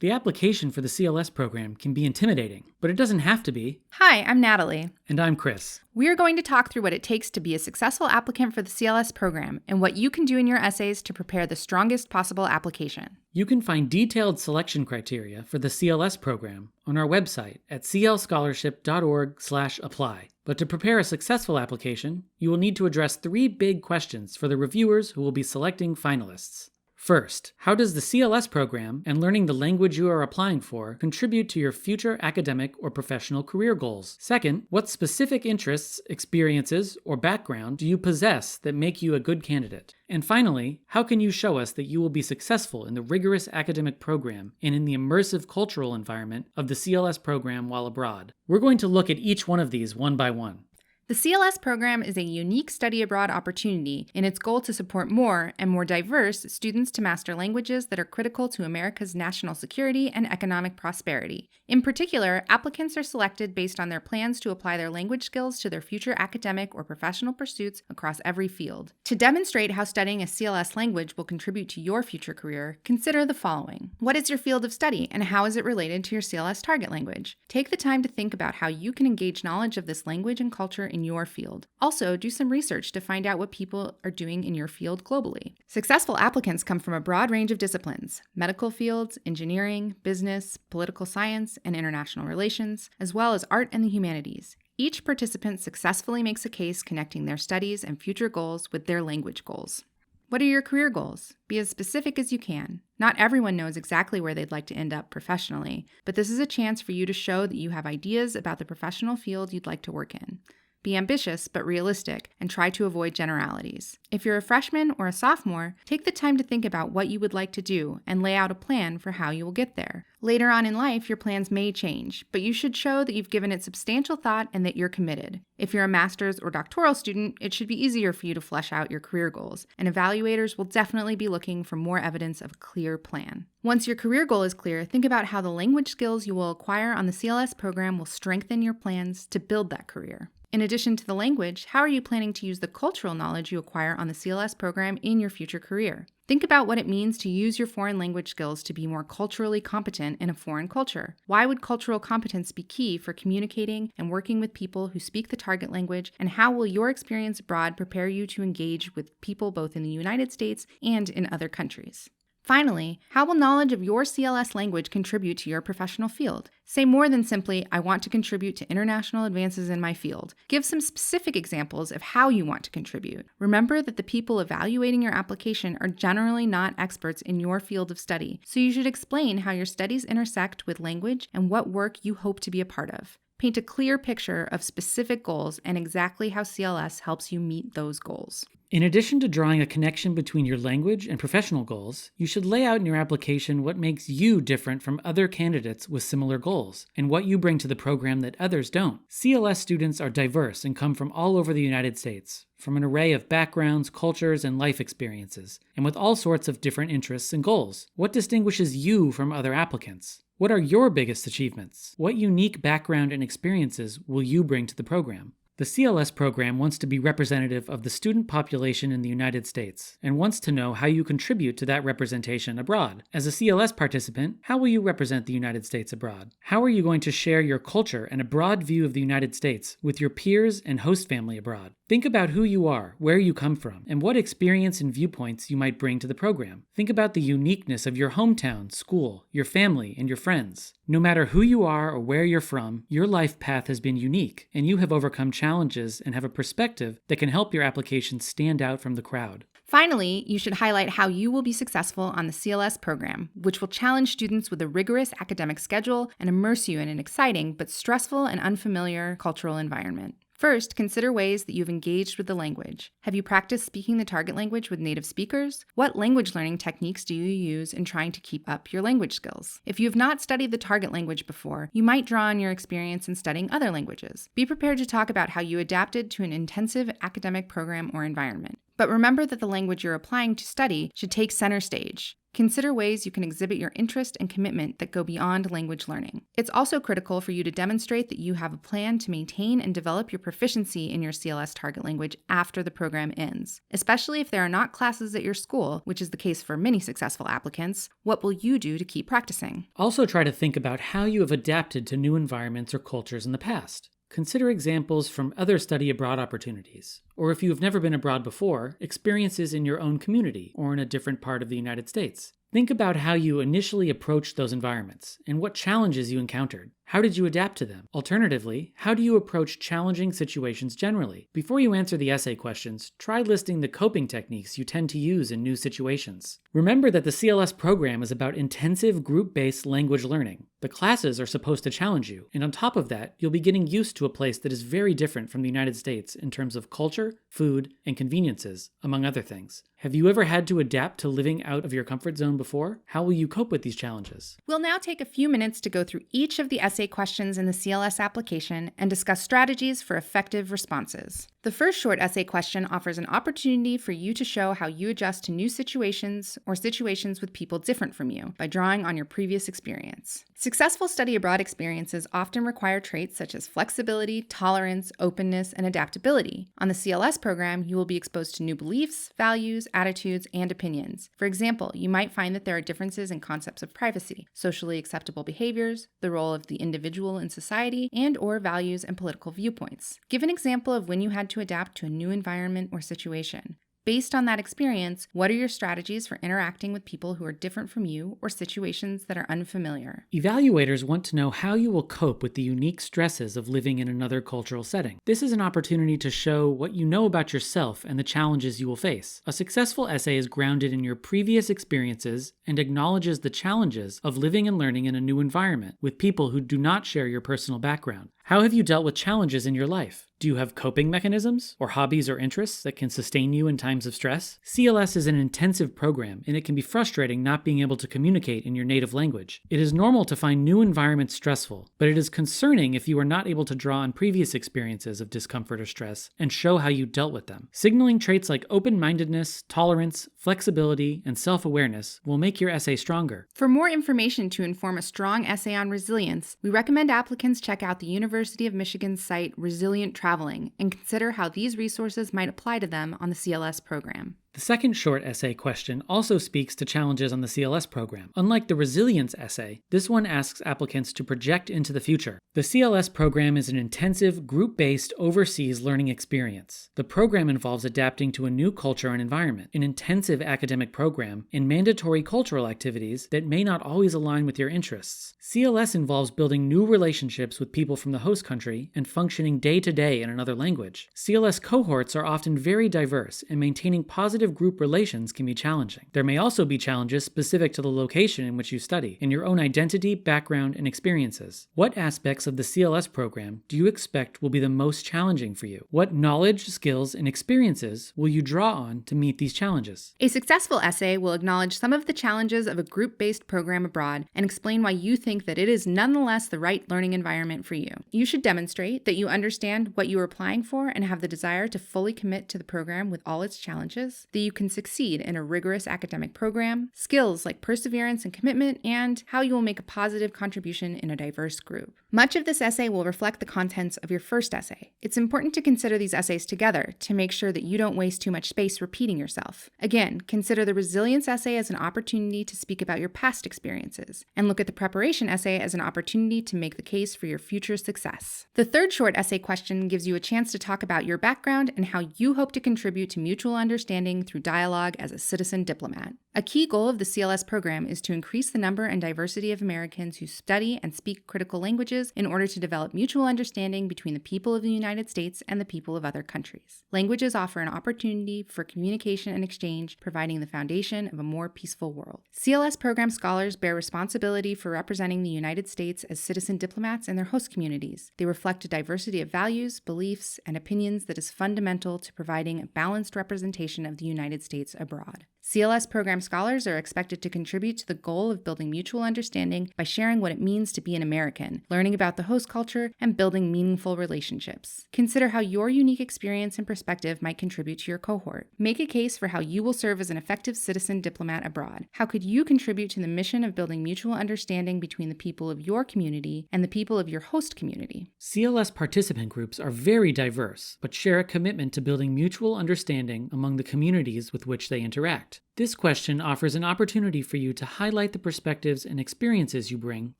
The application for the CLS program can be intimidating, but it doesn't have to be. Hi, I'm Natalie. And I'm Chris. We're going to talk through what it takes to be a successful applicant for the CLS program and what you can do in your essays to prepare the strongest possible application. You can find detailed selection criteria for the CLS program on our website at clscholarship.org/apply. But to prepare a successful application, you will need to address 3 big questions for the reviewers who will be selecting finalists. First, how does the CLS program and learning the language you are applying for contribute to your future academic or professional career goals? Second, what specific interests, experiences, or background do you possess that make you a good candidate? And finally, how can you show us that you will be successful in the rigorous academic program and in the immersive cultural environment of the CLS program while abroad? We're going to look at each one of these one by one. The CLS program is a unique study abroad opportunity in its goal to support more and more diverse students to master languages that are critical to America's national security and economic prosperity. In particular, applicants are selected based on their plans to apply their language skills to their future academic or professional pursuits across every field. To demonstrate how studying a CLS language will contribute to your future career, consider the following. What is your field of study and how is it related to your CLS target language? Take the time to think about how you can engage knowledge of this language and culture in your field. Also, do some research to find out what people are doing in your field globally. Successful applicants come from a broad range of disciplines: medical fields, engineering, business, political science, and international relations, as well as art and the humanities. Each participant successfully makes a case connecting their studies and future goals with their language goals. What are your career goals? Be as specific as you can. Not everyone knows exactly where they'd like to end up professionally, but this is a chance for you to show that you have ideas about the professional field you'd like to work in. Be ambitious but realistic and try to avoid generalities. If you're a freshman or a sophomore, take the time to think about what you would like to do and lay out a plan for how you will get there. Later on in life, your plans may change, but you should show that you've given it substantial thought and that you're committed. If you're a master's or doctoral student, it should be easier for you to flesh out your career goals, and evaluators will definitely be looking for more evidence of a clear plan. Once your career goal is clear, think about how the language skills you will acquire on the CLS program will strengthen your plans to build that career. In addition to the language, how are you planning to use the cultural knowledge you acquire on the CLS program in your future career? Think about what it means to use your foreign language skills to be more culturally competent in a foreign culture. Why would cultural competence be key for communicating and working with people who speak the target language, and how will your experience abroad prepare you to engage with people both in the United States and in other countries? Finally, how will knowledge of your CLS language contribute to your professional field? Say more than simply, I want to contribute to international advances in my field. Give some specific examples of how you want to contribute. Remember that the people evaluating your application are generally not experts in your field of study, so you should explain how your studies intersect with language and what work you hope to be a part of. Paint a clear picture of specific goals and exactly how CLS helps you meet those goals. In addition to drawing a connection between your language and professional goals, you should lay out in your application what makes you different from other candidates with similar goals, and what you bring to the program that others don't. CLS students are diverse and come from all over the United States, from an array of backgrounds, cultures, and life experiences, and with all sorts of different interests and goals. What distinguishes you from other applicants? What are your biggest achievements? What unique background and experiences will you bring to the program? The CLS program wants to be representative of the student population in the United States and wants to know how you contribute to that representation abroad. As a CLS participant, how will you represent the United States abroad? How are you going to share your culture and a broad view of the United States with your peers and host family abroad? Think about who you are, where you come from, and what experience and viewpoints you might bring to the program. Think about the uniqueness of your hometown, school, your family, and your friends. No matter who you are or where you're from, your life path has been unique, and you have overcome challenges and have a perspective that can help your application stand out from the crowd. Finally, you should highlight how you will be successful on the CLS program, which will challenge students with a rigorous academic schedule and immerse you in an exciting but stressful and unfamiliar cultural environment. First, consider ways that you've engaged with the language. Have you practiced speaking the target language with native speakers? What language learning techniques do you use in trying to keep up your language skills? If you have not studied the target language before, you might draw on your experience in studying other languages. Be prepared to talk about how you adapted to an intensive academic program or environment. But remember that the language you're applying to study should take center stage. Consider ways you can exhibit your interest and commitment that go beyond language learning. It's also critical for you to demonstrate that you have a plan to maintain and develop your proficiency in your CLS target language after the program ends. Especially if there are not classes at your school, which is the case for many successful applicants, what will you do to keep practicing? Also try to think about how you have adapted to new environments or cultures in the past. Consider examples from other study abroad opportunities, or if you have never been abroad before, experiences in your own community or in a different part of the United States. Think about how you initially approached those environments and what challenges you encountered. How did you adapt to them? Alternatively, how do you approach challenging situations generally? Before you answer the essay questions, try listing the coping techniques you tend to use in new situations. Remember that the CLS program is about intensive group-based language learning. The classes are supposed to challenge you, and on top of that, you'll be getting used to a place that is very different from the United States in terms of culture, food, and conveniences, among other things. Have you ever had to adapt to living out of your comfort zone before? How will you cope with these challenges? We'll now take a few minutes to go through each of the essay questions in the CLS application and discuss strategies for effective responses. The first short essay question offers an opportunity for you to show how you adjust to new situations or situations with people different from you by drawing on your previous experience. Successful study abroad experiences often require traits such as flexibility, tolerance, openness, and adaptability. On the CLS program, you will be exposed to new beliefs, values, attitudes, and opinions. For example, you might find that there are differences in concepts of privacy, socially acceptable behaviors, the role of the individual in society, and/or values and political viewpoints. Give an example of when you had to adapt to a new environment or situation. Based on that experience, what are your strategies for interacting with people who are different from you or situations that are unfamiliar? Evaluators want to know how you will cope with the unique stresses of living in another cultural setting. This is an opportunity to show what you know about yourself and the challenges you will face. A successful essay is grounded in your previous experiences and acknowledges the challenges of living and learning in a new environment with people who do not share your personal background. How have you dealt with challenges in your life? Do you have coping mechanisms or hobbies or interests that can sustain you in times of stress? CLS is an intensive program, and it can be frustrating not being able to communicate in your native language. It is normal to find new environments stressful, but it is concerning if you are not able to draw on previous experiences of discomfort or stress and show how you dealt with them. Signaling traits like open-mindedness, tolerance, flexibility, and self-awareness will make your essay stronger. For more information to inform a strong essay on resilience, we recommend applicants check out the University of Michigan's site Resilient Traveling and consider how these resources might apply to them on the CLS program. The second short essay question also speaks to challenges on the CLS program. Unlike the resilience essay, this one asks applicants to project into the future. The CLS program is an intensive, group-based, overseas learning experience. The program involves adapting to a new culture and environment, an intensive academic program, and mandatory cultural activities that may not always align with your interests. CLS involves building new relationships with people from the host country and functioning day-to-day in another language. CLS cohorts are often very diverse, and maintaining positive group relations can be challenging. There may also be challenges specific to the location in which you study, and your own identity, background, and experiences. What aspects of the CLS program do you expect will be the most challenging for you? What knowledge, skills, and experiences will you draw on to meet these challenges? A successful essay will acknowledge some of the challenges of a group-based program abroad and explain why you think that it is nonetheless the right learning environment for you. You should demonstrate that you understand what you are applying for and have the desire to fully commit to the program with all its challenges, that you can succeed in a rigorous academic program, skills like perseverance and commitment, and how you will make a positive contribution in a diverse group. Much of this essay will reflect the contents of your first essay. It's important to consider these essays together to make sure that you don't waste too much space repeating yourself. Again, consider the resilience essay as an opportunity to speak about your past experiences, and look at the preparation essay as an opportunity to make the case for your future success. The third short essay question gives you a chance to talk about your background and how you hope to contribute to mutual understanding through dialogue as a citizen diplomat. A key goal of the CLS program is to increase the number and diversity of Americans who study and speak critical languages in order to develop mutual understanding between the people of the United States and the people of other countries. Languages offer an opportunity for communication and exchange, providing the foundation of a more peaceful world. CLS program scholars bear responsibility for representing the United States as citizen diplomats in their host communities. They reflect a diversity of values, beliefs, and opinions that is fundamental to providing a balanced representation of the United States abroad. CLS program scholars are expected to contribute to the goal of building mutual understanding by sharing what it means to be an American, learning about the host culture, and building meaningful relationships. Consider how your unique experience and perspective might contribute to your cohort. Make a case for how you will serve as an effective citizen diplomat abroad. How could you contribute to the mission of building mutual understanding between the people of your community and the people of your host community? CLS participant groups are very diverse, but share a commitment to building mutual understanding among the communities with which they interact. This question offers an opportunity for you to highlight the perspectives and experiences you bring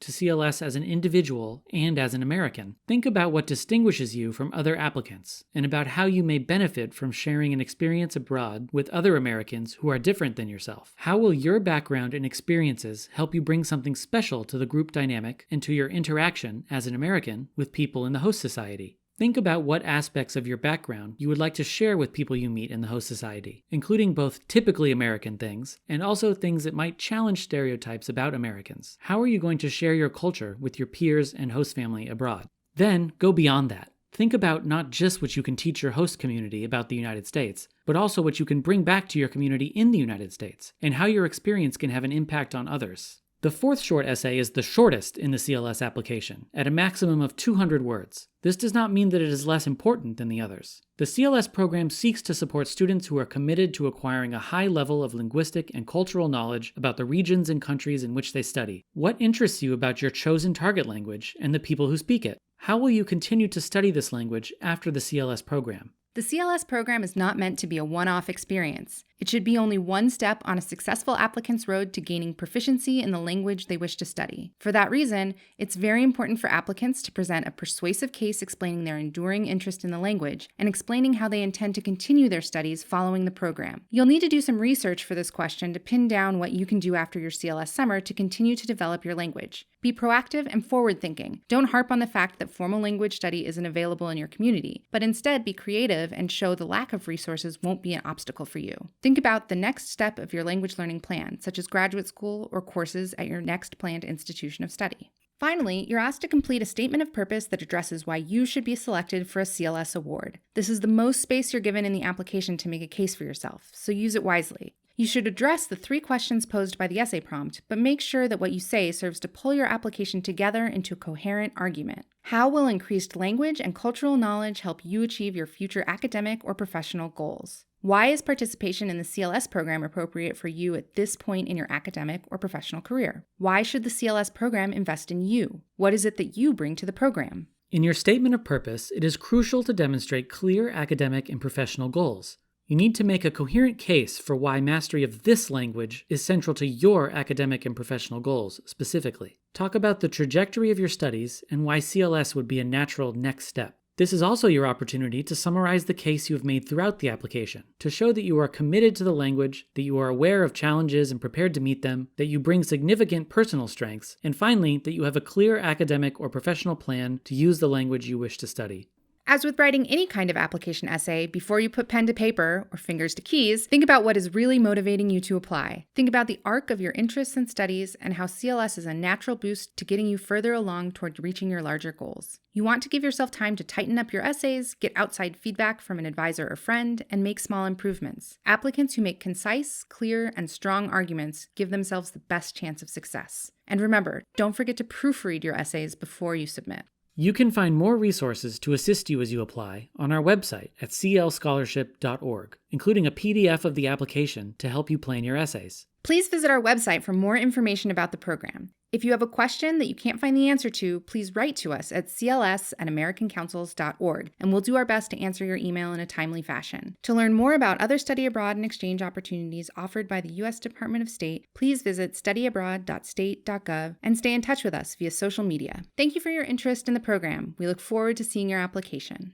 to CLS as an individual and as an American. Think about what distinguishes you from other applicants, and about how you may benefit from sharing an experience abroad with other Americans who are different than yourself. How will your background and experiences help you bring something special to the group dynamic and to your interaction as an American with people in the host society? Think about what aspects of your background you would like to share with people you meet in the host society, including both typically American things and also things that might challenge stereotypes about Americans. How are you going to share your culture with your peers and host family abroad? Then go beyond that. Think about not just what you can teach your host community about the United States, but also what you can bring back to your community in the United States, and how your experience can have an impact on others. The fourth short essay is the shortest in the CLS application, at a maximum of 200 words. This does not mean that it is less important than the others. The CLS program seeks to support students who are committed to acquiring a high level of linguistic and cultural knowledge about the regions and countries in which they study. What interests you about your chosen target language and the people who speak it? How will you continue to study this language after the CLS program? The CLS program is not meant to be a one-off experience. It should be only one step on a successful applicant's road to gaining proficiency in the language they wish to study. For that reason, it's very important for applicants to present a persuasive case explaining their enduring interest in the language and explaining how they intend to continue their studies following the program. You'll need to do some research for this question to pin down what you can do after your CLS summer to continue to develop your language. Be proactive and forward-thinking. Don't harp on the fact that formal language study isn't available in your community, but instead be creative and show the lack of resources won't be an obstacle for you. Think about the next step of your language learning plan, such as graduate school or courses at your next planned institution of study. Finally, you're asked to complete a statement of purpose that addresses why you should be selected for a CLS award. This is the most space you're given in the application to make a case for yourself, so use it wisely. You should address the 3 questions posed by the essay prompt, but make sure that what you say serves to pull your application together into a coherent argument. How will increased language and cultural knowledge help you achieve your future academic or professional goals? Why is participation in the CLS program appropriate for you at this point in your academic or professional career? Why should the CLS program invest in you? What is it that you bring to the program? In your statement of purpose, it is crucial to demonstrate clear academic and professional goals. You need to make a coherent case for why mastery of this language is central to your academic and professional goals specifically. Talk about the trajectory of your studies and why CLS would be a natural next step. This is also your opportunity to summarize the case you have made throughout the application, to show that you are committed to the language, that you are aware of challenges and prepared to meet them, that you bring significant personal strengths, and finally, that you have a clear academic or professional plan to use the language you wish to study. As with writing any kind of application essay, before you put pen to paper or fingers to keys, think about what is really motivating you to apply. Think about the arc of your interests and studies and how CLS is a natural boost to getting you further along toward reaching your larger goals. You want to give yourself time to tighten up your essays, get outside feedback from an advisor or friend, and make small improvements. Applicants who make concise, clear, and strong arguments give themselves the best chance of success. And remember, don't forget to proofread your essays before you submit. You can find more resources to assist you as you apply on our website at clscholarship.org, including a PDF of the application to help you plan your essays. Please visit our website for more information about the program. If you have a question that you can't find the answer to, please write to us at cls@americancouncils.org, and we'll do our best to answer your email in a timely fashion. To learn more about other study abroad and exchange opportunities offered by the U.S. Department of State, please visit studyabroad.state.gov and stay in touch with us via social media. Thank you for your interest in the program. We look forward to seeing your application.